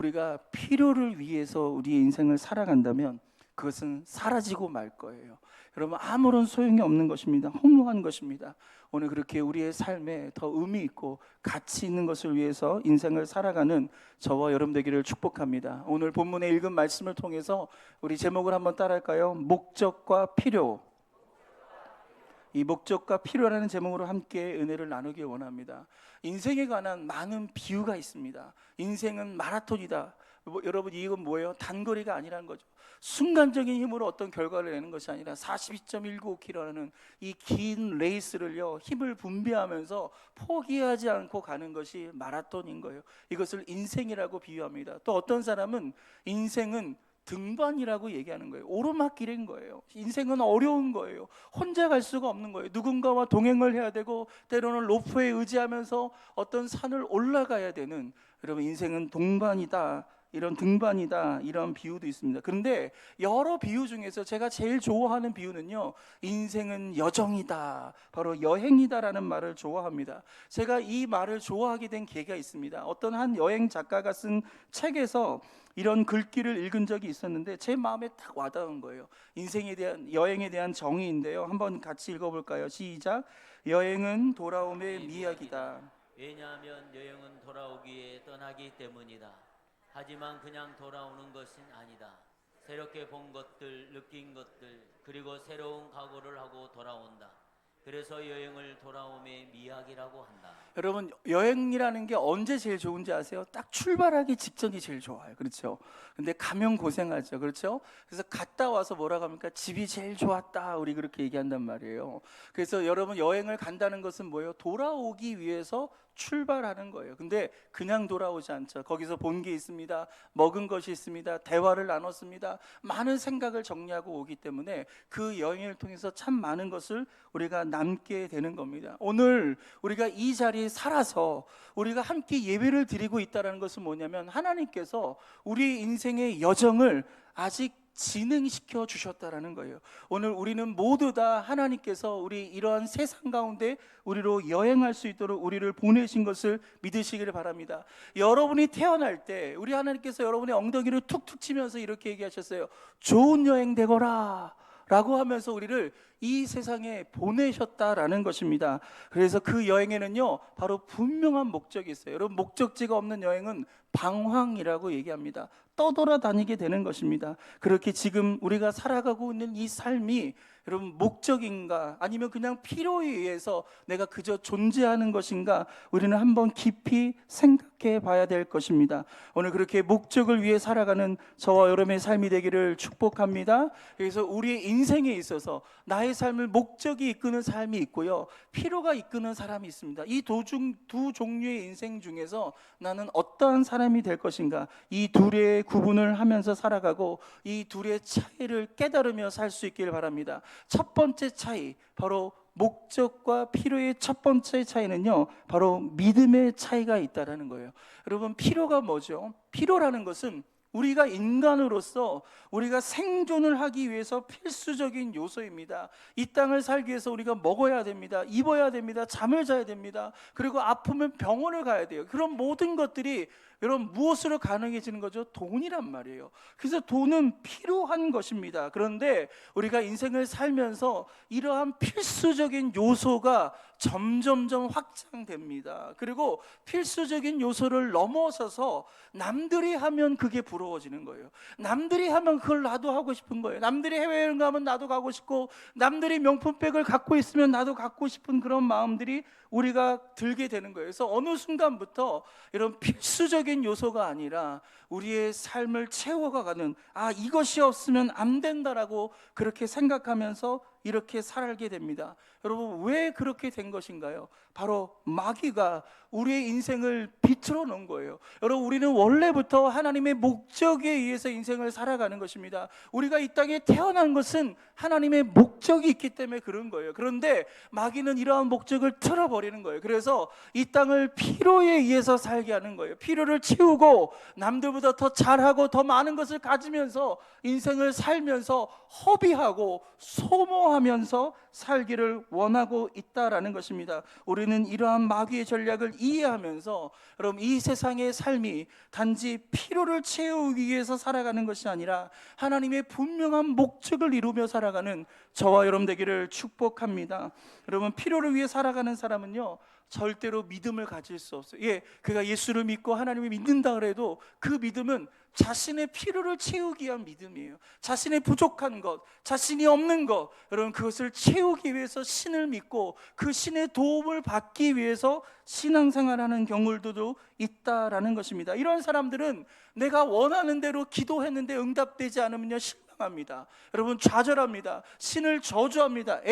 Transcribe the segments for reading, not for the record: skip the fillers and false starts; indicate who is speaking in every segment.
Speaker 1: 우리가 필요를 위해서 우리의 인생을 살아간다면 그것은 사라지고 말 거예요. 여러분, 아무런 소용이 없는 것입니다. 허무한 것입니다. 오늘 그렇게 우리의 삶에 더 의미 있고 가치 있는 것을 위해서 인생을 살아가는 저와 여러분 되기를 축복합니다. 오늘 본문에 읽은 말씀을 통해서 우리 제목을 한번 따라할까요? 목적과 필요. 이 목적과 필요라는 제목으로 함께 은혜를 나누길 원합니다. 인생에 관한 많은 비유가 있습니다. 인생은 마라톤이다. 여러분, 이건 뭐예요? 단거리가 아니라는 거죠. 순간적인 힘으로 어떤 결과를 내는 것이 아니라 42.195km라는 이 긴 레이스를요, 힘을 분배하면서 포기하지 않고 가는 것이 마라톤인 거예요. 이것을 인생이라고 비유합니다. 또 어떤 사람은 인생은 등반이라고 얘기하는 거예요. 오르막길인 거예요. 인생은 어려운 거예요. 혼자 갈 수가 없는 거예요. 누군가와 동행을 해야 되고 때로는 로프에 의지하면서 어떤 산을 올라가야 되는, 여러분, 인생은 동반이다, 이런 등반이다, 이런 비유도 있습니다. 그런데 여러 비유 중에서 제가 제일 좋아하는 비유는요, 인생은 여정이다, 바로 여행이다라는 말을 좋아합니다. 제가 이 말을 좋아하게 된 계기가 있습니다. 어떤 한 여행 작가가 쓴 책에서 이런 글귀를 읽은 적이 있었는데 제 마음에 딱 와닿은 거예요. 인생에 대한, 여행에 대한 정의인데요. 한번 같이 읽어볼까요? 시작. 여행은 돌아옴의 미학이다.
Speaker 2: 왜냐하면 여행은 돌아오기에 떠나기 때문이다. 하지만 그냥 돌아오는 것은 아니다. 새롭게 본 것들, 느낀 것들, 그리고 새로운 각오를 하고 돌아온다. 그래서 여행을 돌아옴의 미학이라고 한다.
Speaker 1: 여러분, 여행이라는 게 언제 제일 좋은지 아세요? 딱 출발하기 직전이 제일 좋아요. 그렇죠? 근데 가면 고생하죠. 그렇죠? 그래서 갔다 와서 뭐라고 합니까? 집이 제일 좋았다, 우리 그렇게 얘기한단 말이에요. 그래서 여러분, 여행을 간다는 것은 뭐예요? 돌아오기 위해서 출발하는 거예요. 근데 그냥 돌아오지 않죠. 거기서 본 게 있습니다. 먹은 것이 있습니다. 대화를 나눴습니다. 많은 생각을 정리하고 오기 때문에 그 여행을 통해서 참 많은 것을 우리가 남게 되는 겁니다. 오늘 우리가 이 자리에 살아서 우리가 함께 예배를 드리고 있다는 것은 뭐냐면, 하나님께서 우리 인생의 여정을 아직 진행시켜 주셨다라는 거예요. 오늘 우리는 모두 다 하나님께서 우리 이러한 세상 가운데 우리로 여행할 수 있도록 우리를 보내신 것을 믿으시기를 바랍니다. 여러분이 태어날 때 우리 하나님께서 여러분의 엉덩이를 툭툭 치면서 이렇게 얘기하셨어요. 좋은 여행 되거라 라고 하면서 우리를 이 세상에 보내셨다라는 것입니다. 그래서 그 여행에는요, 바로 분명한 목적이 있어요. 여러분, 목적지가 없는 여행은 방황이라고 얘기합니다. 떠돌아다니게 되는 것입니다. 그렇게 지금 우리가 살아가고 있는 이 삶이 여러분 목적인가, 아니면 그냥 필요에 의해서 내가 그저 존재하는 것인가, 우리는 한번 깊이 생각해 봐야 될 것입니다. 오늘 그렇게 목적을 위해 살아가는 저와 여러분의 삶이 되기를 축복합니다. 그래서 우리의 인생에 있어서 나의 삶을 목적이 이끄는 삶이 있고요, 필요가 이끄는 사람이 있습니다. 이 두 종류의 인생 중에서 나는 어떠한 사람이 될 것인가, 이 둘의 구분을 하면서 살아가고 이 둘의 차이를 깨달으며 살 수 있기를 바랍니다. 첫 번째 차이, 바로 목적과 필요의 첫 번째 차이는요, 바로 믿음의 차이가 있다는 거예요. 여러분, 필요가 뭐죠? 필요라는 것은 우리가 인간으로서 우리가 생존을 하기 위해서 필수적인 요소입니다. 이 땅을 살기 위해서 우리가 먹어야 됩니다. 입어야 됩니다. 잠을 자야 됩니다. 그리고 아프면 병원을 가야 돼요. 그런 모든 것들이 여러분 무엇으로 가능해지는 거죠? 돈이란 말이에요. 그래서 돈은 필요한 것입니다. 그런데 우리가 인생을 살면서 이러한 필수적인 요소가 점점점 확장됩니다. 그리고 필수적인 요소를 넘어서서 남들이 하면 그게 부러워지는 거예요. 남들이 하면 그걸 나도 하고 싶은 거예요. 남들이 해외여행 가면 나도 가고 싶고, 남들이 명품백을 갖고 있으면 나도 갖고 싶은 그런 마음들이 우리가 들게 되는 거예요. 그래서 어느 순간부터 이런 필수적인 요소가 아니라 우리의 삶을 채워가는, 이것이 없으면 안 된다라고 그렇게 생각하면서 이렇게 살게 됩니다. 여러분, 왜 그렇게 된 것인가요? 바로 마귀가 우리의 인생을 비틀어 놓은 거예요. 여러분, 우리는 원래부터 하나님의 목적에 의해서 인생을 살아가는 것입니다. 우리가 이 땅에 태어난 것은 하나님의 목적이 있기 때문에 그런 거예요. 그런데 마귀는 이러한 목적을 틀어버리는 거예요. 그래서 이 땅을 필요에 의해서 살게 하는 거예요. 필요를 채우고 남들보다 더 잘하고 더 많은 것을 가지면서 인생을 살면서 허비하고 소모하면서 살기를 원하고 있다라는 것입니다. 우리 우리는 이러한 마귀의 전략을 이해하면서 여러분 이 세상의 삶이 단지 필요를 채우기 위해서 살아가는 것이 아니라 하나님의 분명한 목적을 이루며 살아가는 저와 여러분 되기를 축복합니다. 여러분 필요를 위해 살아가는 사람은요 절대로 믿음을 가질 수 없어요. 그가 예수를 믿고 하나님을 믿는다 그래도 그 믿음은 자신의 필요를 채우기 위한 믿음이에요. 자신의 부족한 것, 자신이 없는 것, 여러분 그것을 채우기 위해서 신을 믿고 그 신의 도움을 받기 위해서 신앙생활하는 경우들도 있다라는 것입니다. 이런 사람들은 내가 원하는 대로 기도했는데 응답되지 않으면요 실망합니다. 여러분 좌절합니다. 신을 저주합니다.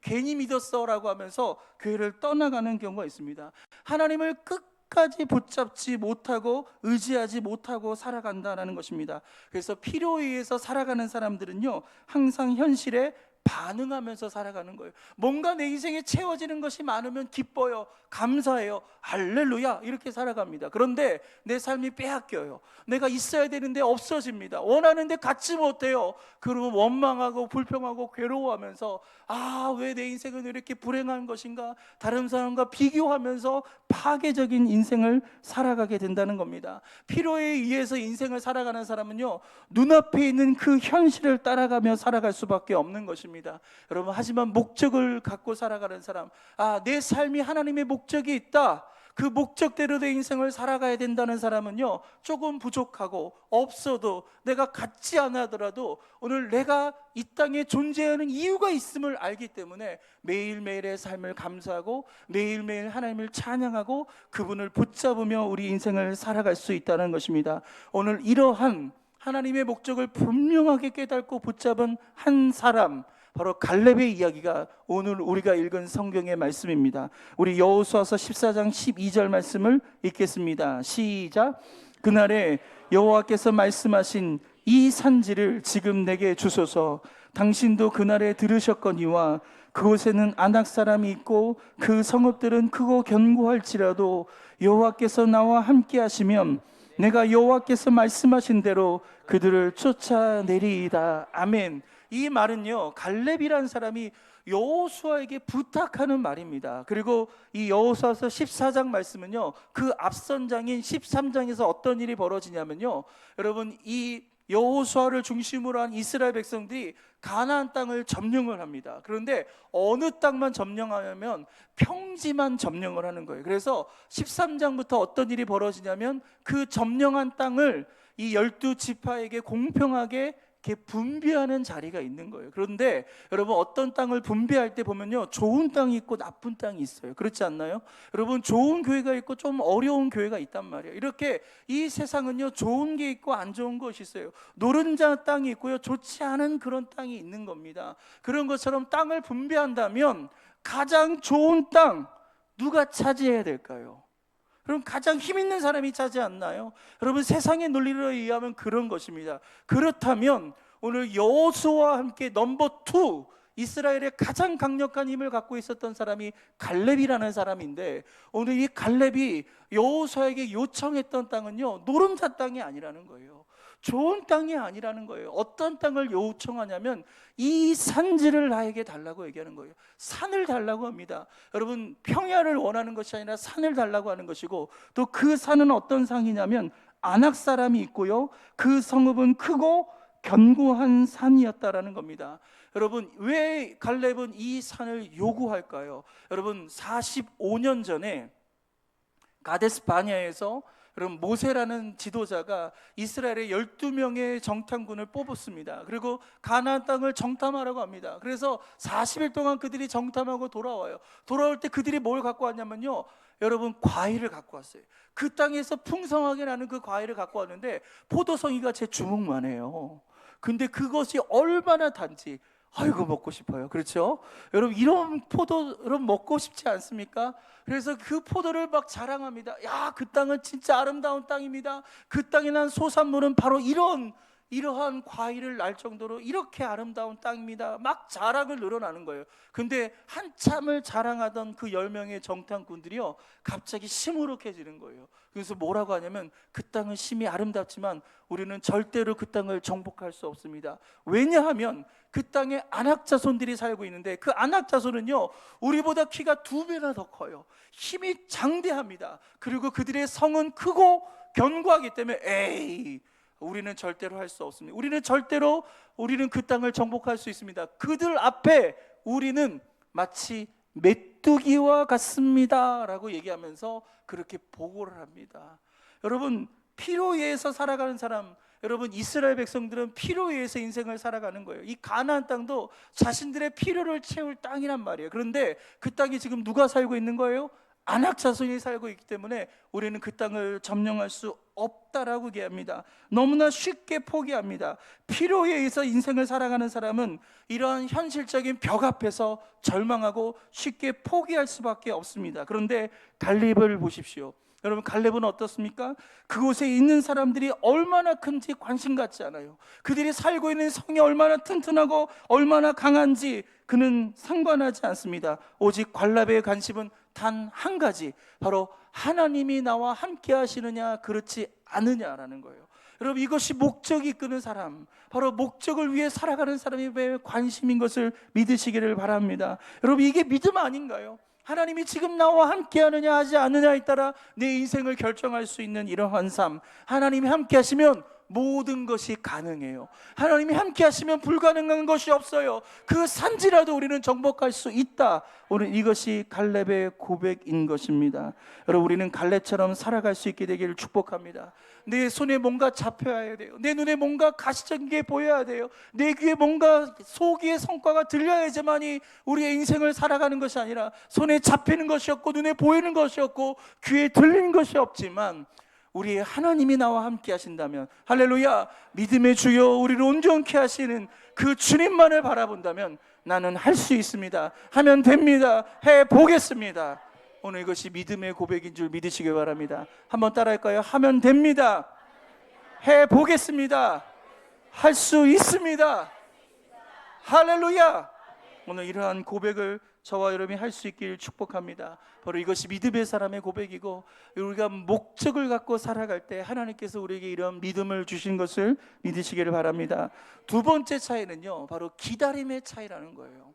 Speaker 1: 괜히 믿었어 라고 하면서 교회를 떠나가는 경우가 있습니다. 하나님을 끝까지 붙잡지 못하고 의지하지 못하고 살아간다는 것입니다. 그래서 필요에 의해서 살아가는 사람들은요 항상 현실에 반응하면서 살아가는 거예요. 뭔가 내 인생에 채워지는 것이 많으면 기뻐요, 감사해요, 할렐루야 이렇게 살아갑니다. 그런데 내 삶이 빼앗겨요. 내가 있어야 되는데 없어집니다. 원하는데 갖지 못해요. 그러면 원망하고 불평하고 괴로워하면서 왜 내 인생은 이렇게 불행한 것인가, 다른 사람과 비교하면서 파괴적인 인생을 살아가게 된다는 겁니다. 필요에 의해서 인생을 살아가는 사람은요 눈앞에 있는 그 현실을 따라가며 살아갈 수밖에 없는 것입니다. 여러분 하지만 목적을 갖고 살아가는 사람, 내 삶이 하나님의 목적이 있다, 그 목적대로 내 인생을 살아가야 된다는 사람은요 조금 부족하고 없어도 내가 갖지 않아더라도 오늘 내가 이 땅에 존재하는 이유가 있음을 알기 때문에 매일매일의 삶을 감사하고 매일매일 하나님을 찬양하고 그분을 붙잡으며 우리 인생을 살아갈 수 있다는 것입니다. 오늘 이러한 하나님의 목적을 분명하게 깨닫고 붙잡은 한 사람, 바로 갈렙의 이야기가 오늘 우리가 읽은 성경의 말씀입니다. 우리 여호수아서 14장 12절 말씀을 읽겠습니다. 시작. 그날에 여호와께서 말씀하신 이 산지를 지금 내게 주소서. 당신도 그날에 들으셨거니와 그곳에는 아낙 사람이 있고 그 성읍들은 크고 견고할지라도 여호와께서 나와 함께 하시면 내가 여호와께서 말씀하신 대로 그들을 쫓아내리이다. 아멘. 이 말은요 갈렙이라는 사람이 여호수아에게 부탁하는 말입니다. 그리고 이 여호수아서 14장 말씀은요 그 앞선 장인 13장에서 어떤 일이 벌어지냐면요 여러분 이 여호수아를 중심으로 한 이스라엘 백성들이 가나안 땅을 점령을 합니다. 그런데 어느 땅만 점령하냐면 평지만 점령을 하는 거예요. 그래서 13장부터 어떤 일이 벌어지냐면 그 점령한 땅을 이 12지파에게 공평하게 이렇게 분배하는 자리가 있는 거예요. 그런데 여러분 어떤 땅을 분배할 때 보면요 좋은 땅이 있고 나쁜 땅이 있어요. 그렇지 않나요? 여러분 좋은 교회가 있고 좀 어려운 교회가 있단 말이에요. 이렇게 이 세상은요 좋은 게 있고 안 좋은 것이 있어요. 노른자 땅이 있고요 좋지 않은 그런 땅이 있는 겁니다. 그런 것처럼 땅을 분배한다면 가장 좋은 땅 누가 차지해야 될까요? 그럼 가장 힘 있는 사람이 차지 않나요? 여러분 세상의 논리로 의하면 그런 것입니다. 그렇다면 오늘 여호수아와 함께 넘버 2 이스라엘의 가장 강력한 힘을 갖고 있었던 사람이 갈렙이라는 사람인데 오늘 이 갈렙이 여호수아에게 요청했던 땅은요 노른자 땅이 아니라는 거예요. 좋은 땅이 아니라는 거예요. 어떤 땅을 요청하냐면 이 산지를 나에게 달라고 얘기하는 거예요. 산을 달라고 합니다. 여러분 평야를 원하는 것이 아니라 산을 달라고 하는 것이고 또 그 산은 어떤 산이냐면 아낙 사람이 있고요 그 성읍은 크고 견고한 산이었다라는 겁니다. 여러분 왜 갈렙은 이 산을 요구할까요? 여러분 45년 전에 가데스 바냐에서 여러분 모세라는 지도자가 이스라엘의 12명의 정탐군을 뽑았습니다. 그리고 가나안 땅을 정탐하라고 합니다. 그래서 40일 동안 그들이 정탐하고 돌아와요. 돌아올 때 그들이 뭘 갖고 왔냐면요 여러분 과일을 갖고 왔어요. 그 땅에서 풍성하게 나는 그 과일을 갖고 왔는데 포도송이가 제 주먹만 해요. 근데 그것이 얼마나 단지 아이고 먹고 싶어요. 그렇죠? 여러분 이런 포도 여러분 먹고 싶지 않습니까? 그래서 그 포도를 막 자랑합니다. 야, 그 땅은 진짜 아름다운 땅입니다. 그 땅에 난 소산물은 바로 이러한 과일을 날 정도로 이렇게 아름다운 땅입니다. 막 자랑을 늘어나는 거예요. 근데 한참을 자랑하던 그 10명의 정탐꾼들이요 갑자기 시무룩해지는 거예요. 그래서 뭐라고 하냐면 그 땅은 심히 아름답지만 우리는 절대로 그 땅을 정복할 수 없습니다. 왜냐하면 그 땅에 안악자손들이 살고 있는데 그 안악자손은요 우리보다 키가 2배나 더 커요. 힘이 장대합니다. 그리고 그들의 성은 크고 견고하기 때문에 에이 우리는 절대로 할 수 없습니다. 우리는 그 땅을 정복할 수 있습니다. 그들 앞에 우리는 마치 메뚜기와 같습니다 라고 얘기하면서 그렇게 보고를 합니다. 여러분 피로에 의해서 살아가는 사람, 여러분 이스라엘 백성들은 피로에 의해서 인생을 살아가는 거예요. 이 가나안 땅도 자신들의 필요를 채울 땅이란 말이에요. 그런데 그 땅이 지금 누가 살고 있는 거예요? 안악 자손이 살고 있기 때문에 우리는 그 땅을 점령할 수 없다라고 얘기합니다. 너무나 쉽게 포기합니다. 필요에 의해서 인생을 살아가는 사람은 이러한 현실적인 벽 앞에서 절망하고 쉽게 포기할 수밖에 없습니다. 그런데 갈렙을 보십시오. 여러분 갈렙은 어떻습니까? 그곳에 있는 사람들이 얼마나 큰지 관심 갖지 않아요. 그들이 살고 있는 성이 얼마나 튼튼하고 얼마나 강한지 그는 상관하지 않습니다. 오직 갈렙의 관심은 단 한 가지, 바로 하나님이 나와 함께 하시느냐 그렇지 않느냐라는 거예요. 여러분 이것이 목적이 이끄는 사람, 바로 목적을 위해 살아가는 사람이 관심인 것을 믿으시기를 바랍니다. 여러분 이게 믿음 아닌가요? 하나님이 지금 나와 함께 하느냐 하지 않느냐에 따라 내 인생을 결정할 수 있는 이러한 삶. 하나님이 함께 하시면 모든 것이 가능해요. 하나님이 함께 하시면 불가능한 것이 없어요. 그 산지라도 우리는 정복할 수 있다. 오늘 이것이 갈렙의 고백인 것입니다. 여러분 우리는 갈렙처럼 살아갈 수 있게 되기를 축복합니다. 내 손에 뭔가 잡혀야 돼요. 내 눈에 뭔가 가시적인 게 보여야 돼요. 내 귀에 뭔가 소기의 성과가 들려야지만이 우리의 인생을 살아가는 것이 아니라 손에 잡히는 것이 없고 눈에 보이는 것이 없고 귀에 들리는 것이 없지만 우리의 하나님이 나와 함께 하신다면, 할렐루야, 믿음의 주여 우리를 온전케 하시는 그 주님만을 바라본다면 나는 할 수 있습니다. 하면 됩니다. 해보겠습니다. 오늘 이것이 믿음의 고백인 줄 믿으시기 바랍니다. 한번 따라할까요? 하면 됩니다. 해보겠습니다. 할 수 있습니다. 할렐루야. 오늘 이러한 고백을 저와 여러분이 할 수 있길 축복합니다. 바로 이것이 믿음의 사람의 고백이고, 우리가 목적을 갖고 살아갈 때 하나님께서 우리에게 이런 믿음을 주신 것을 믿으시기를 바랍니다. 두 번째 차이는요, 바로 기다림의 차이라는 거예요.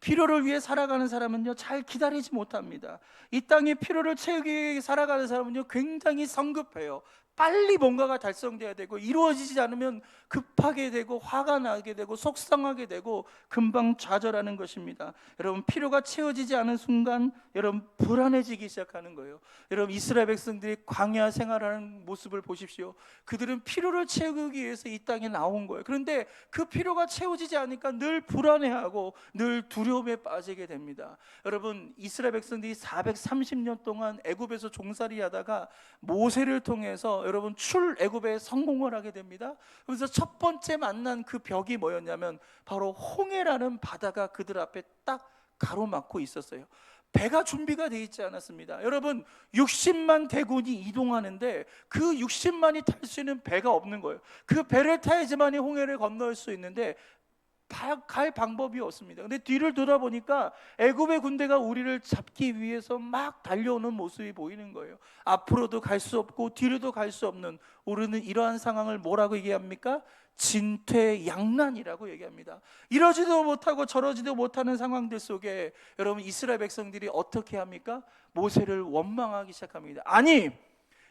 Speaker 1: 필요를 위해 살아가는 사람은요 잘 기다리지 못합니다. 이 땅의 필요를 채우기 위해 살아가는 사람은요 굉장히 성급해요. 빨리 뭔가가 달성돼야 되고, 이루어지지 않으면 급하게 되고 화가 나게 되고 속상하게 되고 금방 좌절하는 것입니다. 여러분 필요가 채워지지 않은 순간 여러분 불안해지기 시작하는 거예요. 여러분 이스라엘 백성들이 광야 생활하는 모습을 보십시오. 그들은 필요를 채우기 위해서 이 땅에 나온 거예요. 그런데 그 필요가 채워지지 않으니까 늘 불안해하고 늘 두려움에 빠지게 됩니다. 여러분 이스라엘 백성들이 430년 동안 애굽에서 종살이 하다가 모세를 통해서 여러분 출애굽에 성공을 하게 됩니다. 그래서 첫 번째 만난 그 벽이 뭐였냐면 바로 홍해라는 바다가 그들 앞에 딱 가로막고 있었어요. 배가 준비가 되어 있지 않았습니다. 여러분 60만 대군이 이동하는데 그 60만이 탈 수 있는 배가 없는 거예요. 그 배를 타야지만이 홍해를 건널 수 있는데 갈 방법이 없습니다. 근데 뒤를 돌아보니까 애굽의 군대가 우리를 잡기 위해서 막 달려오는 모습이 보이는 거예요. 앞으로도 갈 수 없고 뒤로도 갈 수 없는, 우리는 이러한 상황을 뭐라고 얘기합니까? 진퇴양난이라고 얘기합니다. 이러지도 못하고 저러지도 못하는 상황들 속에 여러분 이스라엘 백성들이 어떻게 합니까? 모세를 원망하기 시작합니다. 아니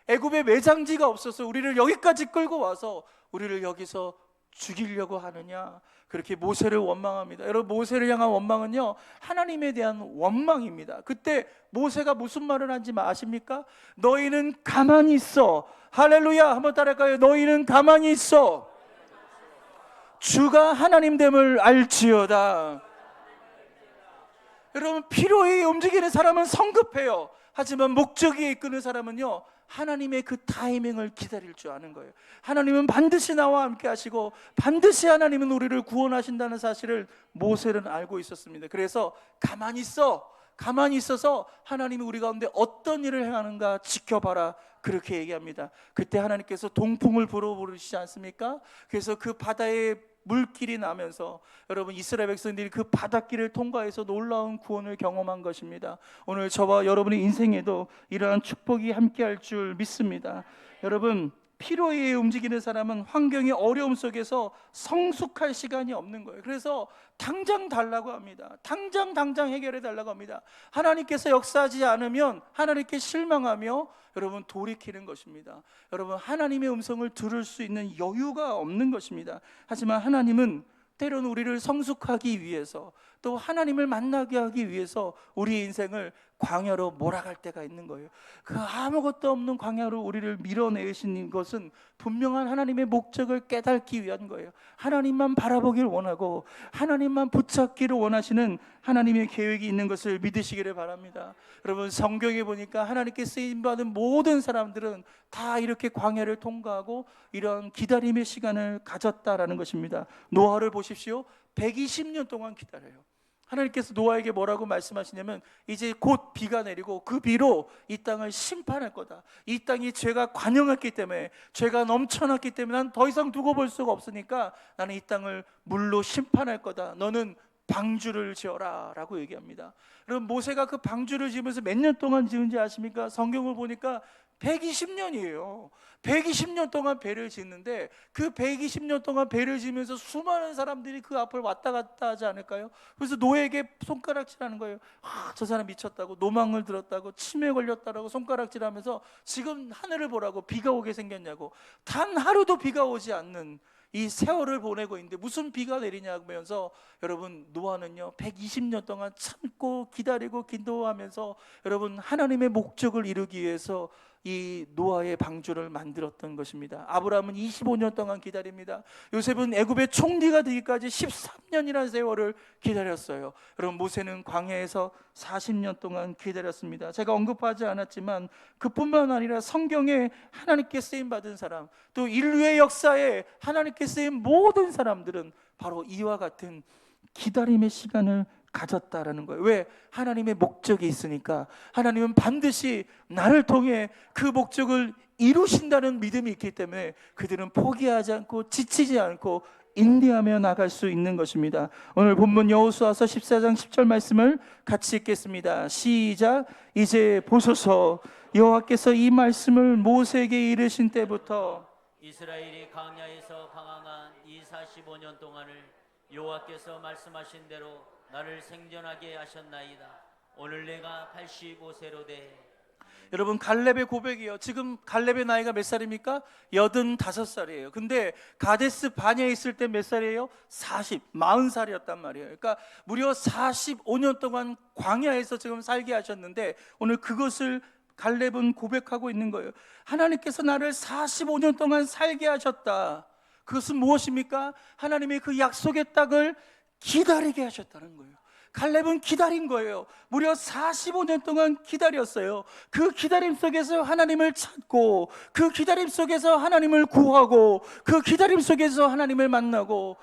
Speaker 1: 애굽에 매장지가 없어서 우리를 여기까지 끌고 와서 우리를 여기서 죽이려고 하느냐, 그렇게 모세를 원망합니다. 여러분 모세를 향한 원망은요 하나님에 대한 원망입니다. 그때 모세가 무슨 말을 한지 아십니까? 너희는 가만히 있어. 할렐루야. 한번 따라할까요? 너희는 가만히 있어. 주가 하나님됨을 알지어다. 여러분 필요에 움직이는 사람은 성급해요. 하지만 목적에 이끄는 사람은요 하나님의 그 타이밍을 기다릴 줄 아는 거예요. 하나님은 반드시 나와 함께 하시고 반드시 하나님은 우리를 구원하신다는 사실을 모세는 알고 있었습니다. 그래서 가만히 있어서 하나님이 우리 가운데 어떤 일을 행하는가 지켜봐라, 그렇게 얘기합니다. 그때 하나님께서 동풍을 불어부르시지 않습니까? 그래서 그 바다의 물길이 나면서 여러분 이스라엘 백성들이 그 바닷길을 통과해서 놀라운 구원을 경험한 것입니다. 오늘 저와 여러분의 인생에도 이러한 축복이 함께할 줄 믿습니다. 여러분, 피로에 움직이는 사람은 환경의 어려움 속에서 성숙할 시간이 없는 거예요. 그래서 당장 달라고 합니다. 당장 해결해 달라고 합니다. 하나님께서 역사하지 않으면 하나님께 실망하며 여러분 돌이키는 것입니다. 여러분, 하나님의 음성을 들을 수 있는 여유가 없는 것입니다. 하지만 하나님은 때로는 우리를 성숙하기 위해서, 또 하나님을 만나게 하기 위해서 우리의 인생을 광야로 몰아갈 때가 있는 거예요. 그 아무것도 없는 광야로 우리를 밀어내신 것은 분명한 하나님의 목적을 깨닫기 위한 거예요. 하나님만 바라보길 원하고 하나님만 붙잡기를 원하시는 하나님의 계획이 있는 것을 믿으시기를 바랍니다. 여러분, 성경에 보니까 하나님께 쓰임받은 모든 사람들은 다 이렇게 광야를 통과하고 이런 기다림의 시간을 가졌다라는 것입니다. 노아를 보십시오. 120년 동안 기다려요. 하나님께서 노아에게 뭐라고 말씀하시냐면 이제 곧 비가 내리고 그 비로 이 땅을 심판할 거다. 이 땅이 죄가 관영했기 때문에, 죄가 넘쳐났기 때문에 난 더 이상 두고 볼 수가 없으니까 나는 이 땅을 물로 심판할 거다. 너는 방주를 지어라 라고 얘기합니다. 여러분, 모세가 그 방주를 지으면서 몇 년 동안 지은지 아십니까? 성경을 보니까 120년이에요. 120년 동안 배를 짓는데 그 120년 동안 배를 지으면서 수많은 사람들이 그 앞을 왔다 갔다 하지 않을까요? 그래서 노예에게 손가락질하는 거예요. 저 사람 미쳤다고, 노망을 들었다고, 치매에 걸렸다고 손가락질하면서 지금 하늘을 보라고, 비가 오게 생겼냐고. 단 하루도 비가 오지 않는 이 세월을 보내고 있는데 무슨 비가 내리냐면서, 여러분, 노아는요 120년 동안 참고 기다리고 기도하면서 여러분 하나님의 목적을 이루기 위해서 이 노아의 방주를 만들었던 것입니다. 아브라함은 25년 동안 기다립니다. 요셉은 애굽의 총리가 되기까지 13년이라는 세월을 기다렸어요. 여러분, 모세는 광야에서 40년 동안 기다렸습니다. 제가 언급하지 않았지만 그뿐만 아니라 성경에 하나님께 쓰임받은 사람, 또 인류의 역사에 하나님께 쓰임 모든 사람들은 바로 이와 같은 기다림의 시간을 가졌다라는 거예요. 왜? 하나님의 목적이 있으니까. 하나님은 반드시 나를 통해 그 목적을 이루신다는 믿음이 있기 때문에 그들은 포기하지 않고 지치지 않고 인내하며 나갈 수 있는 것입니다. 오늘 본문 여호수아서 14장 10절 말씀을 같이 읽겠습니다. 시작. 이제 보소서, 여호와께서 이 말씀을 모세에게 이르신 때부터
Speaker 2: 이스라엘이 광야에서 방황한 이 45년 동안을 여호와께서 말씀하신 대로 나를 생존하게 하셨나이다. 오늘 내가 85세로 돼.
Speaker 1: 여러분, 갈렙의 고백이요. 지금 갈렙의 나이가 몇 살입니까? 85살이에요. 근데 가데스 바냐에 있을 때 몇 살이에요? 40살이었단 말이에요. 그러니까 무려 45년 동안 광야에서 지금 살게 하셨는데 오늘 그것을 갈렙은 고백하고 있는 거예요. 하나님께서 나를 45년 동안 살게 하셨다. 그것은 무엇입니까? 하나님의 그 약속의 땅을 기다리게 하셨다는 거예요. 갈렙은 기다린 거예요. 무려 45년 동안 기다렸어요. 그 기다림 속에서 하나님을 찾고, 그 기다림 속에서 하나님을 구하고, 그 기다림 속에서 하나님을 만나고,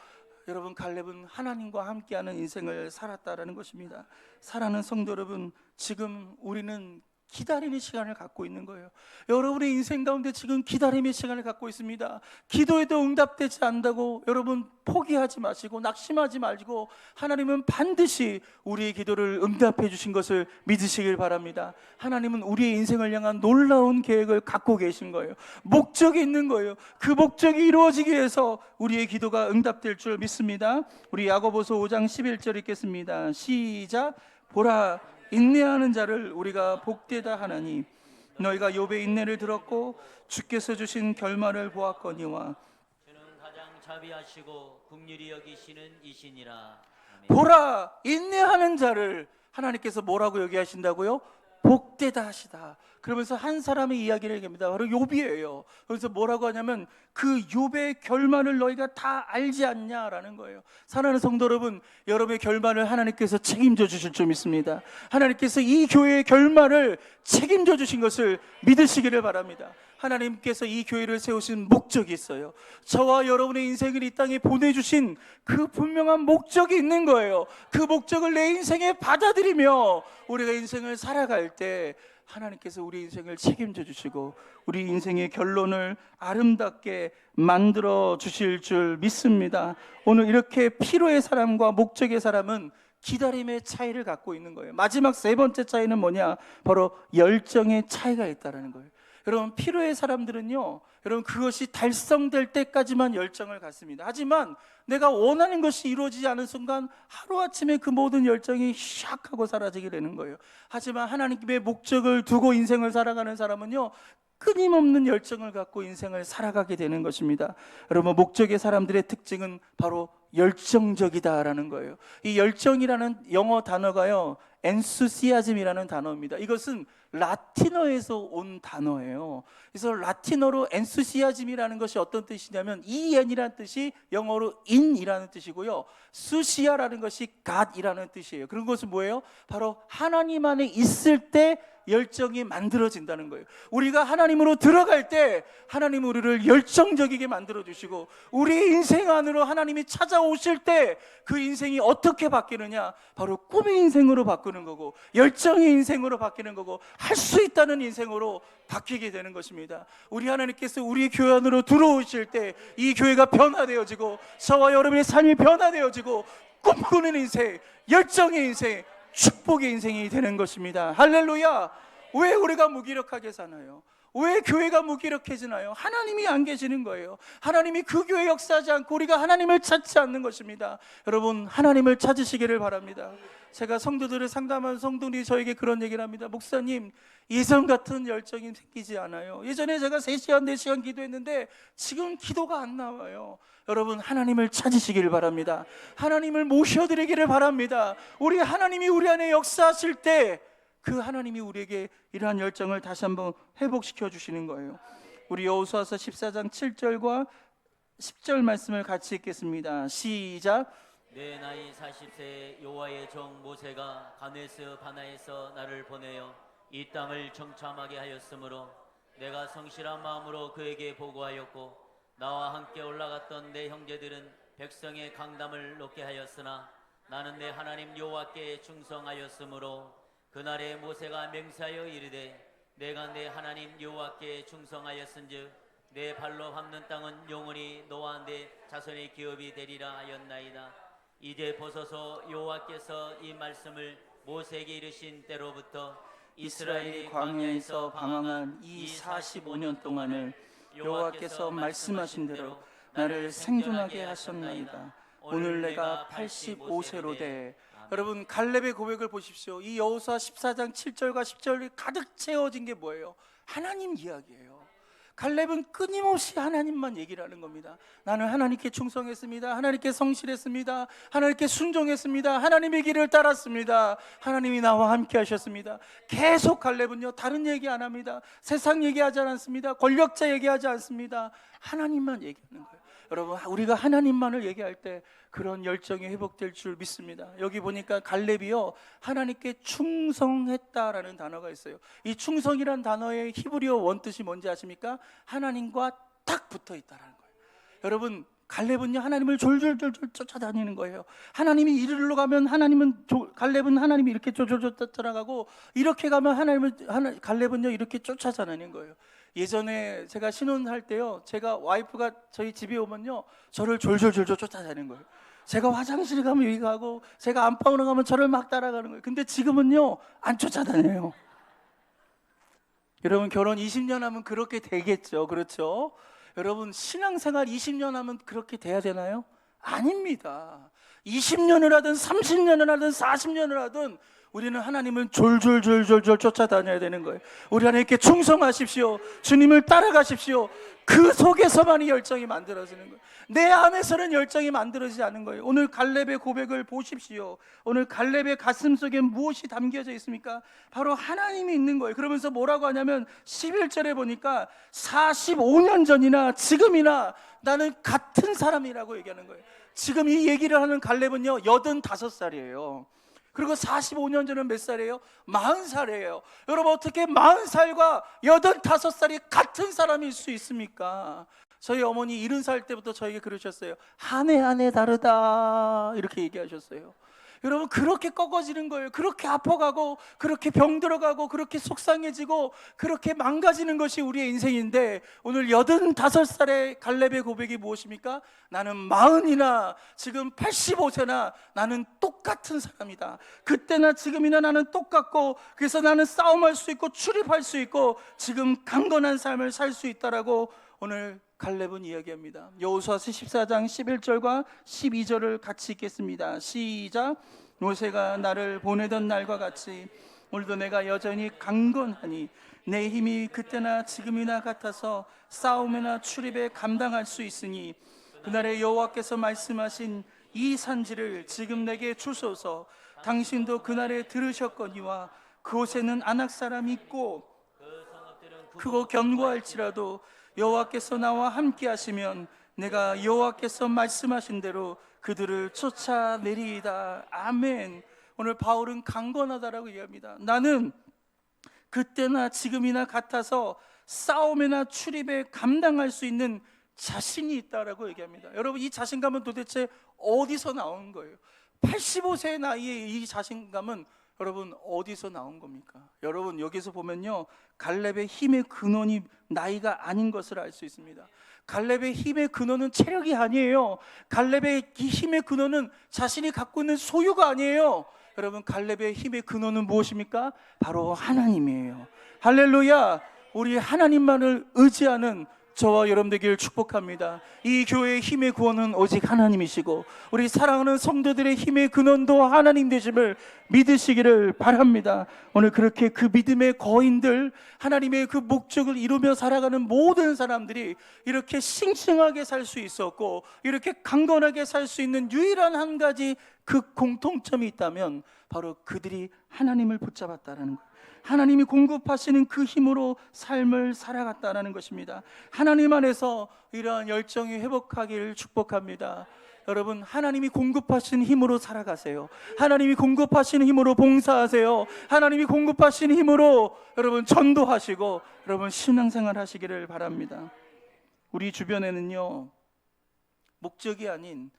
Speaker 1: 여러분, 갈렙은 하나님과 함께하는 인생을 살았다라는 것입니다. 사랑하는 성도 여러분, 지금 우리는 기다리는 시간을 갖고 있는 거예요. 여러분의 인생 가운데 지금 기다림의 시간을 갖고 있습니다. 기도에도 응답되지 않는다고 여러분 포기하지 마시고 낙심하지 말고, 하나님은 반드시 우리의 기도를 응답해 주신 것을 믿으시길 바랍니다. 하나님은 우리의 인생을 향한 놀라운 계획을 갖고 계신 거예요. 목적이 있는 거예요. 그 목적이 이루어지기 위해서 우리의 기도가 응답될 줄 믿습니다. 우리 야고보서 5장 11절 읽겠습니다. 시작. 보라, 인내하는 자를 우리가 복되다 하나니 너희가 욥의 인내를 들었고 주께서 주신 결말을 보았거니와.
Speaker 2: 주는 가장 자비하시고 긍휼히 여기시는 이시니라. 아멘.
Speaker 1: 보라, 인내하는 자를 하나님께서 뭐라고 얘기하신다고요? 복되다 하시다. 그러면서 한 사람의 이야기를 얘기합니다. 바로 욥이에요. 그래서 뭐라고 하냐면 그 욥의 결말을 너희가 다 알지 않냐라는 거예요. 사랑하는 성도 여러분, 여러분의 결말을 하나님께서 책임져 주실 줄 믿습니다. 하나님께서 이 교회의 결말을 책임져 주신 것을 믿으시기를 바랍니다. 하나님께서 이 교회를 세우신 목적이 있어요. 저와 여러분의 인생을 이 땅에 보내주신 그 분명한 목적이 있는 거예요. 그 목적을 내 인생에 받아들이며 우리가 인생을 살아갈 때 하나님께서 우리 인생을 책임져 주시고 우리 인생의 결론을 아름답게 만들어 주실 줄 믿습니다. 오늘 이렇게 필요의 사람과 목적의 사람은 기다림의 차이를 갖고 있는 거예요. 마지막 세 번째 차이는 뭐냐? 바로 열정의 차이가 있다는 거예요. 여러분, 필요의 사람들은요, 여러분, 그것이 달성될 때까지만 열정을 갖습니다. 하지만 내가 원하는 것이 이루어지지 않은 순간 하루아침에 그 모든 열정이 샥 하고 사라지게 되는 거예요. 하지만 하나님의 목적을 두고 인생을 살아가는 사람은요, 끊임없는 열정을 갖고 인생을 살아가게 되는 것입니다. 여러분, 목적의 사람들의 특징은 바로 열정적이다라는 거예요. 이 열정이라는 영어 단어가요, 엔수시아즘이라는 단어입니다. 이것은 라틴어에서 온 단어예요. 그래서 라틴어로 엔수시아즘이라는 것이 어떤 뜻이냐면 en이라는 뜻이 영어로 in이라는 뜻이고요, 수시아라는 것이 god이라는 뜻이에요. 그런 것은 뭐예요? 바로 하나님 안에 있을 때 열정이 만들어진다는 거예요. 우리가 하나님으로 들어갈 때 하나님은 우리를 열정적이게 만들어주시고, 우리 인생 안으로 하나님이 찾아오실 때 그 인생이 어떻게 바뀌느냐? 바로 꿈의 인생으로 바꾸는 거고, 열정의 인생으로 바뀌는 거고, 할 수 있다는 인생으로 바뀌게 되는 것입니다. 우리 하나님께서 우리 교회 안으로 들어오실 때 이 교회가 변화되어지고, 저와 여러분의 삶이 변화되어지고, 꿈꾸는 인생, 열정의 인생, 축복의 인생이 되는 것입니다. 할렐루야. 왜 우리가 무기력하게 사나요? 왜 교회가 무기력해지나요? 하나님이 안 계시는 거예요. 하나님이 그 교회에 역사하지 않고 우리가 하나님을 찾지 않는 것입니다. 여러분, 하나님을 찾으시기를 바랍니다. 제가 성도들을 상담한 성도들이 저에게 그런 얘기를 합니다. 목사님, 예전 같은 열정이 생기지 않아요. 예전에 제가 3시간 4시간 기도했는데 지금 기도가 안 나와요. 여러분, 하나님을 찾으시길 바랍니다. 하나님을 모셔드리기를 바랍니다. 우리 하나님이 우리 안에 역사하실 때 그 하나님이 우리에게 이러한 열정을 다시 한번 회복시켜 주시는 거예요. 우리 여호수아서 14장 7절과 10절 말씀을 같이 읽겠습니다. 시작.
Speaker 2: 내 나이 40세 여호와의 종 모세가 가데스 바나에서 나를 보내어 이 땅을 정탐하게 하였으므로 내가 성실한 마음으로 그에게 보고하였고, 나와 함께 올라갔던 내 형제들은 백성의 강담을 놓게 하였으나 나는 내 하나님 여호와께 충성하였으므로 그날에 모세가 맹세하여 이르되 내가 내 하나님 여호와께 충성하였은즉 내 발로 밟는 땅은 영원히 너와 내 자손의 기업이 되리라 하였나이다. 이제 보소서, 여호와께서 이 말씀을 모세에게 이르신 때로부터
Speaker 1: 이스라엘이 광야에서 방황한 이 45년 동안을 여호와께서 말씀하신 대로 나를 생존하게 하셨나이다. 오늘 내가 85세로 돼. 여러분, 갈렙의 고백을 보십시오. 이 여호수아 14장 7절과 10절이 가득 채워진 게 뭐예요? 하나님 이야기예요. 갈렙은 끊임없이 하나님만 얘기를 하는 겁니다. 나는 하나님께 충성했습니다. 하나님께 성실했습니다. 하나님께 순종했습니다. 하나님의 길을 따랐습니다. 하나님이 나와 함께 하셨습니다. 계속 갈렙은요, 다른 얘기 안 합니다. 세상 얘기하지 않습니다. 권력자 얘기하지 않습니다. 하나님만 얘기하는 거예요. 여러분, 우리가 하나님만을 얘기할 때 그런 열정이 회복될 줄 믿습니다. 여기 보니까 갈렙이요, 하나님께 충성했다라는 단어가 있어요. 이 충성이란 단어의 히브리어 원뜻이 뭔지 아십니까? 하나님과 딱 붙어 있다라는 거예요. 여러분, 갈렙은요, 하나님을 졸졸졸 쫓아다니는 거예요. 하나님이 이리로 가면 갈렙은 하나님이 이렇게 졸졸졸 쫓아가고, 이렇게 가면 갈렙은요 이렇게 쫓아다니는 거예요. 예전에 제가 신혼할 때요, 제가 와이프가 저희 집에 오면요 저를 졸졸졸 쫓아다니는 거예요. 제가 화장실 가면 여기 가고, 제가 안방으로 가면 저를 막 따라가는 거예요. 근데 지금은요 안 쫓아다녀요. 여러분, 결혼 20년 하면 그렇게 되겠죠. 그렇죠? 여러분, 신앙생활 20년 하면 그렇게 돼야 되나요? 아닙니다. 20년을 하든 30년을 하든 40년을 하든 우리는 하나님은 졸졸졸졸 쫓아다녀야 되는 거예요. 우리 하나님께 충성하십시오. 주님을 따라가십시오. 그 속에서만이 열정이 만들어지는 거예요. 내 안에서는 열정이 만들어지지 않는 거예요. 오늘 갈렙의 고백을 보십시오. 오늘 갈렙의 가슴 속에 무엇이 담겨져 있습니까? 바로 하나님이 있는 거예요. 그러면서 뭐라고 하냐면 11절에 보니까 45년 전이나 지금이나 나는 같은 사람이라고 얘기하는 거예요. 지금 이 얘기를 하는 갈렙은요 85살이에요. 그리고 45년 전은 몇 살이에요? 40살이에요. 여러분, 어떻게 40살과 85살이 같은 사람일 수 있습니까? 저희 어머니 70살 때부터 저에게 그러셨어요. 한 해 한 해 다르다 이렇게 얘기하셨어요. 여러분 그렇게 꺾어지는 거예요. 그렇게 아파가고 그렇게 병들어가고 그렇게 속상해지고 그렇게 망가지는 것이 우리의 인생인데, 오늘 85살의 갈렙의 고백이 무엇입니까? 나는 40이나 지금 85세나 나는 똑같은 사람이다. 그때나 지금이나 나는 똑같고, 그래서 나는 싸움할 수 있고 출입할 수 있고 지금 강건한 삶을 살 수 있다라고 오늘 갈렙은 이야기합니다. 여호수아서 14장 11절과 12절을 같이 읽겠습니다. 시작. 모세가 나를 보내던 날과 같이 오늘도 내가 여전히 강건하니 내 힘이 그때나 지금이나 같아서 싸움이나 출입에 감당할 수 있으니 그날에 여호와께서 말씀하신 이 산지를 지금 내게 주소서. 당신도 그날에 들으셨거니와 그곳에는 아낙 사람이 있고 크고 견고할지라도 여호와께서 나와 함께 하시면 내가 여호와께서 말씀하신 대로 그들을 쫓아내리이다. 아멘. 오늘 바울은 강건하다라고 얘기합니다. 나는 그때나 지금이나 같아서 싸움이나 출입에 감당할 수 있는 자신이 있다라고 얘기합니다. 여러분, 이 자신감은 도대체 어디서 나온 거예요? 85세 나이에 이 자신감은 여러분 어디서 나온 겁니까? 여러분, 여기서 보면요, 갈렙의 힘의 근원이 나이가 아닌 것을 알 수 있습니다. 갈렙의 힘의 근원은 체력이 아니에요. 갈렙의 힘의 근원은 자신이 갖고 있는 소유가 아니에요. 여러분, 갈렙의 힘의 근원은 무엇입니까? 바로 하나님이에요. 할렐루야. 우리 하나님만을 의지하는 저와 여러분 되기를 축복합니다. 이 교회의 힘의 구원은 오직 하나님이시고 우리 사랑하는 성도들의 힘의 근원도 하나님 되심을 믿으시기를 바랍니다. 오늘 그렇게 그 믿음의 거인들, 하나님의 그 목적을 이루며 살아가는 모든 사람들이 이렇게 싱싱하게 살 수 있었고 이렇게 강건하게 살 수 있는 유일한 한 가지 그 공통점이 있다면 바로 그들이 하나님을 붙잡았다는 거예요. 하나님이 공급하시는 그 힘으로 삶을 살아갔다는 것입니다. 하나님 안에서 이러한 열정이 회복하기를 축복합니다. 여러분, 하나님이 공급하시는 힘으로 살아가세요. 하나님이 공급하시는 힘으로 봉사하세요. 하나님이 공급하시는 힘으로 여러분 전도하시고 여러분 신앙생활 하시기를 바랍니다. 우리 주변에는요, 목적이 아닌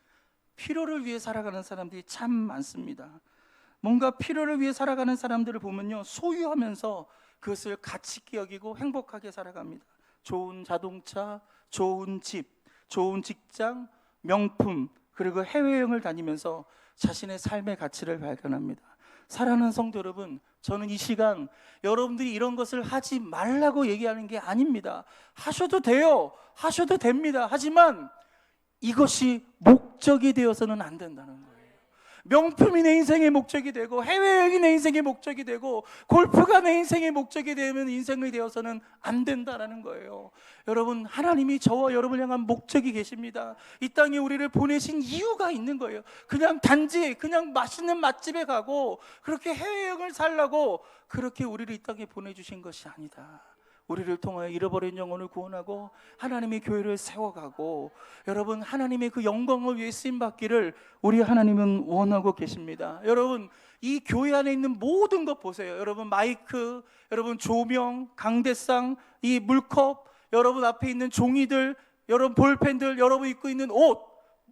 Speaker 1: 필요를 위해 살아가는 사람들이 참 많습니다. 뭔가 필요를 위해 살아가는 사람들을 보면요, 소유하면서 그것을 가치 있게 여기고 행복하게 살아갑니다. 좋은 자동차, 좋은 집, 좋은 직장, 명품, 그리고 해외여행을 다니면서 자신의 삶의 가치를 발견합니다. 사랑하는 성도 여러분, 저는 이 시간 여러분들이 이런 것을 하지 말라고 얘기하는 게 아닙니다. 하셔도 돼요. 하셔도 됩니다. 하지만 이것이 목적이 되어서는 안 된다는 거예요. 명품이 내 인생의 목적이 되고 해외여행이 내 인생의 목적이 되고 골프가 내 인생의 목적이 되면 인생이 되어서는 안 된다는 거예요. 여러분, 하나님이 저와 여러분을 향한 목적이 계십니다. 이 땅에 우리를 보내신 이유가 있는 거예요. 그냥 단지 그냥 맛있는 맛집에 가고 그렇게 해외여행을 살라고 그렇게 우리를 이 땅에 보내주신 것이 아니다. 우리를 통하여 잃어버린 영혼을 구원하고 하나님의 교회를 세워가고 여러분 하나님의 그 영광을 위해 쓰임받기를 우리 하나님은 원하고 계십니다. 여러분, 이 교회 안에 있는 모든 것 보세요. 여러분, 마이크, 여러분 조명, 강대상, 이 물컵, 여러분 앞에 있는 종이들, 여러분 볼펜들, 여러분 입고 있는 옷,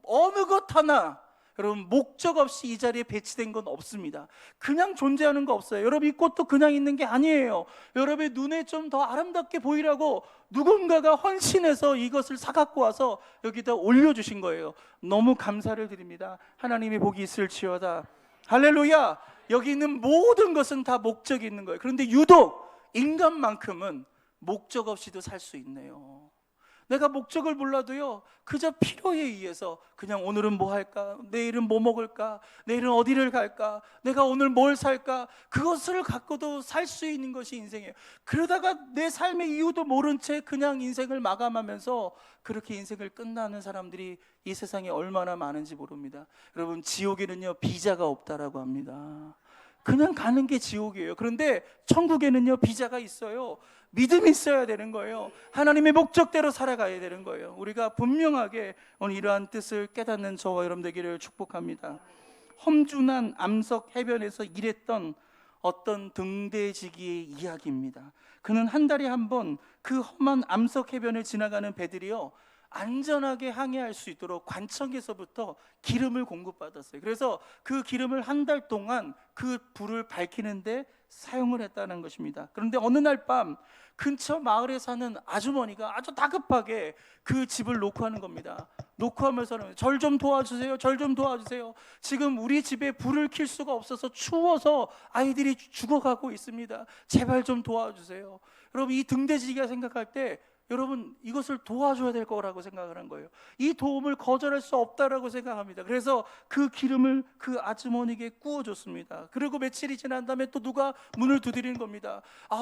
Speaker 1: 어느 것 하나 여러분 목적 없이 이 자리에 배치된 건 없습니다. 그냥 존재하는 거 없어요. 여러분, 이 꽃도 그냥 있는 게 아니에요. 여러분의 눈에 좀 더 아름답게 보이라고 누군가가 헌신해서 이것을 사갖고 와서 여기다 올려주신 거예요. 너무 감사를 드립니다. 하나님의 복이 있을지어다. 할렐루야. 여기 있는 모든 것은 다 목적이 있는 거예요. 그런데 유독 인간만큼은 목적 없이도 살 수 있네요. 내가 목적을 몰라도요, 그저 필요에 의해서 그냥 오늘은 뭐 할까, 내일은 뭐 먹을까, 내일은 어디를 갈까, 내가 오늘 뭘 살까, 그것을 갖고도 살 수 있는 것이 인생이에요. 그러다가 내 삶의 이유도 모른 채 그냥 인생을 마감하면서 그렇게 인생을 끝나는 사람들이 이 세상에 얼마나 많은지 모릅니다. 여러분, 지옥에는요 비자가 없다라고 합니다. 그냥 가는 게 지옥이에요. 그런데 천국에는요 비자가 있어요. 믿음이 있어야 되는 거예요. 하나님의 목적대로 살아가야 되는 거예요. 우리가 분명하게 오늘 이러한 뜻을 깨닫는 저와 여러분 되기를 축복합니다. 험준한 암석 해변에서 일했던 어떤 등대지기의 이야기입니다. 그는 한 달에 한 번 그 험한 암석 해변을 지나가는 배들이요 안전하게 항해할 수 있도록 관청에서부터 기름을 공급받았어요. 그래서 그 기름을 한 달 동안 그 불을 밝히는데 사용을 했다는 것입니다. 그런데 어느 날 밤 근처 마을에 사는 아주머니가 아주 다급하게 그 집을 놓고 하는 겁니다. 놓고 하면서는 절 좀 도와주세요. 절 좀 도와주세요. 지금 우리 집에 불을 켤 수가 없어서 추워서 아이들이 죽어가고 있습니다. 제발 좀 도와주세요. 여러분, 이 등대지기가 생각할 때 여러분, 이것을 도와줘야 될 거라고 생각을 한 거예요. 이 도움을 거절할 수 없다라고 생각합니다. 그래서 그 기름을 그 아주머니에게 구워줬습니다. 그리고 며칠이 지난 다음에 또 누가 문을 두드리는 겁니다.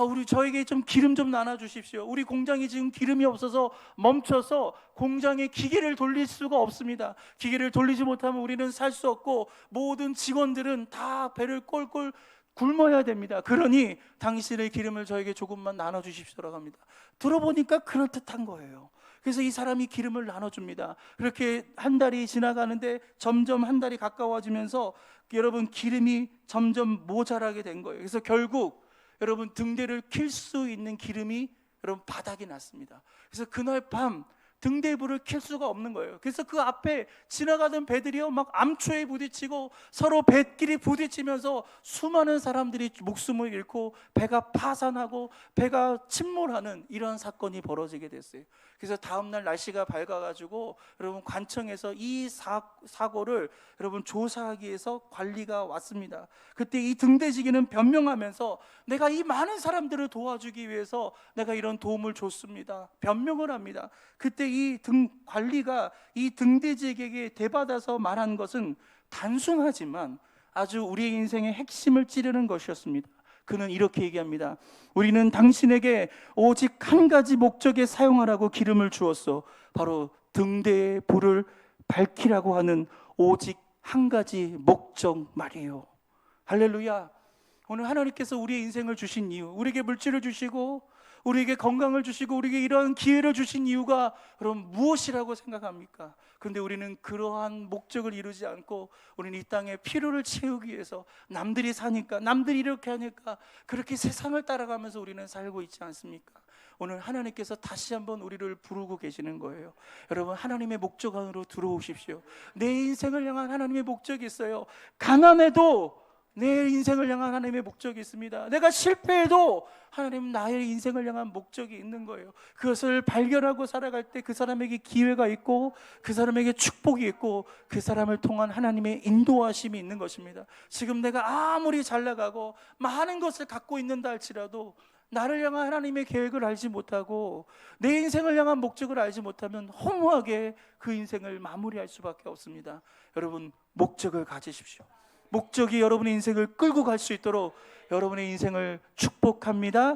Speaker 1: 우리 저에게 좀 기름 좀 나눠주십시오. 우리 공장이 지금 기름이 없어서 멈춰서 공장에 기계를 돌릴 수가 없습니다. 기계를 돌리지 못하면 우리는 살 수 없고 모든 직원들은 다 배를 꼴꼴 굶어야 됩니다. 그러니 당신의 기름을 저에게 조금만 나눠주십시오라고 합니다. 들어보니까 그럴듯한 거예요. 그래서 이 사람이 기름을 나눠줍니다. 그렇게 한 달이 지나가는데 점점 한 달이 가까워지면서 여러분, 기름이 점점 모자라게 된 거예요. 그래서 결국 여러분, 등대를 킬 수 있는 기름이 여러분 바닥이 났습니다. 그래서 그날 밤 등대불을 켤 수가 없는 거예요. 그래서 그 앞에 지나가던 배들이요 막 암초에 부딪히고 서로 배끼리 부딪히면서 수많은 사람들이 목숨을 잃고 배가 파산하고 배가 침몰하는 이러한 사건이 벌어지게 됐어요. 그래서 다음날 날씨가 밝아가지고 여러분, 관청에서 이 사고를 여러분 조사하기 위해서 관리가 왔습니다. 그때 이 등대지기는 변명하면서 내가 이 많은 사람들을 도와주기 위해서 내가 이런 도움을 줬습니다. 변명을 합니다. 그때 이 관리가 이 등대지기에게 대받아서 말한 것은 단순하지만 아주 우리의 인생의 핵심을 찌르는 것이었습니다. 그는 이렇게 얘기합니다. 우리는 당신에게 오직 한 가지 목적에 사용하라고 기름을 주었소. 바로 등대의 불을 밝히라고 하는 오직 한 가지 목적 말이에요. 할렐루야. 오늘 하나님께서 우리의 인생을 주신 이유, 우리에게 물질을 주시고 우리에게 건강을 주시고 우리에게 이러한 기회를 주신 이유가 그럼 무엇이라고 생각합니까? 그런데 우리는 그러한 목적을 이루지 않고 우리는 이 땅에 필요를 채우기 위해서 남들이 사니까, 남들이 이렇게 하니까 그렇게 세상을 따라가면서 우리는 살고 있지 않습니까? 오늘 하나님께서 다시 한번 우리를 부르고 계시는 거예요. 여러분, 하나님의 목적 안으로 들어오십시오. 내 인생을 향한 하나님의 목적이 있어요. 가난해도 내 인생을 향한 하나님의 목적이 있습니다. 내가 실패해도 하나님은 나의 인생을 향한 목적이 있는 거예요. 그것을 발견하고 살아갈 때 그 사람에게 기회가 있고 그 사람에게 축복이 있고 그 사람을 통한 하나님의 인도하심이 있는 것입니다. 지금 내가 아무리 잘 나가고 많은 것을 갖고 있는다 할지라도 나를 향한 하나님의 계획을 알지 못하고 내 인생을 향한 목적을 알지 못하면 허무하게 그 인생을 마무리할 수밖에 없습니다. 여러분, 목적을 가지십시오. 목적이 여러분의 인생을 끌고 갈 수 있도록 여러분의 인생을 축복합니다.